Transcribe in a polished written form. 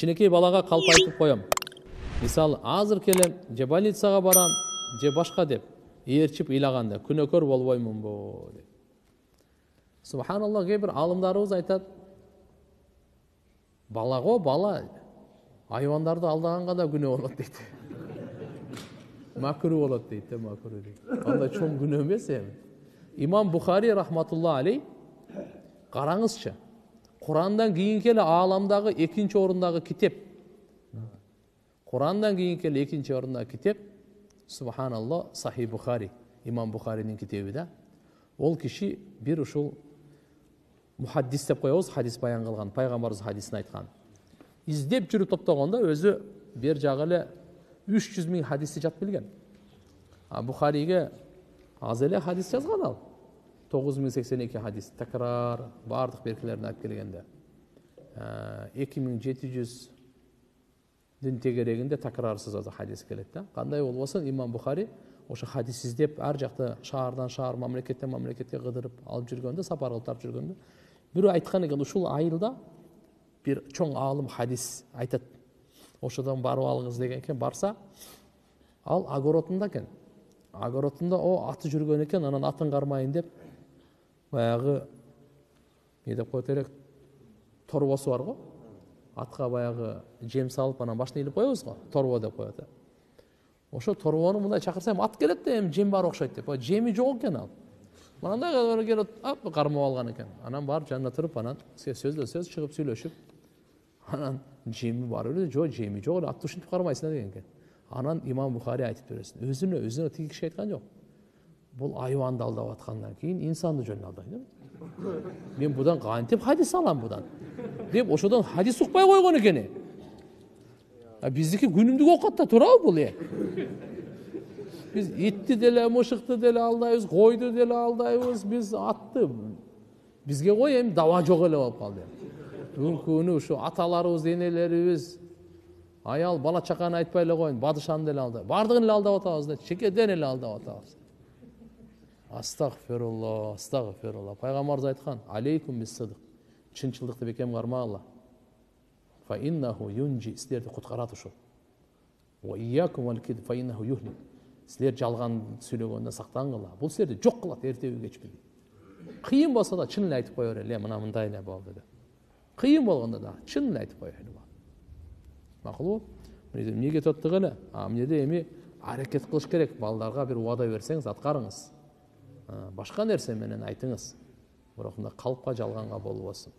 кичинекей балага калп айтып коем. Мисалы, азыр келем, же больницага барам, же башка деп, ээрчип ыйлаганда күнөөкөр болбоймунбу деп. Субханаллах, кээ бир алымдарыбыз айтат, балаго бала айвандарды алдаганга да күнөө болот дейт. Макру болот дейт, макру дейт. Андай чоң күнөө эмес эми. Имам Бухари рахматулла алей, караңызчы, Курандан кийинки эле ааламдагы экинчи орундагы китеп. Курандан кийинки эле экинчи орундагы китеп, субханаллах, Сахи Бухари, Имам Бухаринин китеби да. Ол киши бир ушул мухаддис деп коебуз, хадис баян кылган, пайгамбарыбыз хадисин айткан. Издеп жүрүп топтогондо өзү бир жагы эле 300 000 хадисти жат билген. Бухариге аз эле хадис жазган ал. 9082 хадис, такрар, бардык беркелерин алып келгенде. 2700-дин тегерегинде такрарсыз хадис келет да. Кандай болбосун Имам Бухари ошо хадис издеп ар жакта шаардан шаар, мамлекеттен мамлекетке кыдырып алып жүргөндө, сапар кылып тарып жүргөндө, бирөө айткан экен, ушул айылда бир чоң аалым хадис айтат. Ошодон барып алыңыз деген экен, барса, ал огородунда экен. Огородунда аты жүргөн экен, анан атын кармайын деп, баягы не деп коет элек, торбосу бар го. Атка баягы жем салып, анан башына илип коебуз го, торбо деп коет. Ошо торбону мындай чакырсам, ат келет да, эми жем бар окшойт деп. Жеми жок экен ал. Мындай келип, кармап алган экен. Анан барып жанына туруп, анан сөз чыгып сүйлөшүп, анан жеми бар эле, жок, жеми жок эле, атты ушинтип кармайсың деген экен. Анан Имам Бухари айтып бересин. Өзүнө тиги киши айткан жок. Бул айванды алдап аткандан кийин инсанды жөн алдайт. Мен будан кантип хадис алам будан? Деп ошодон хадис укпай койгон экен. Биздики күнүмдүк окатта турабы бул? Биз итти деле, мышыкты деле алдайбыз, койду деле алдайбыз, биз атты. Бизге кой эми даба жок эле болуп калды. Бүгүнкү ушу аталарыбыз, энелерибиз, аял бала чаканы айтпай эле коюн, бадышаны деле алдап, бардыгын эле алдап атабыз да, чекеден эле алдап атабыз. Астагфирулла, астагфирулла. Пайгамбарыбыз айткан, алейкум бис-сидик. Чынчылдыкты бекем кармагыла. Фа иннаху юнжи, силерди куткарат ушул. Ва ийякум вал-кид фа иннаху юхлик. Силер жалган сүйлөгөндөн сактангыла. Бул силерди жок кылат эртеби кечпи. Кыйын болсо да чын эле айтып кое бер эле, мына мындай эле болду деп. Кыйын болгондо да чын эле айтып кое эле. Макулбу? Эмнеге тоттук эле? Эмнеде эми аракет кылыш керек. Балдарга бир убада берсеңиз, аткарыңыз. Башка нерсе менен айтыңыз. Бирок калпка жалганга болбосун.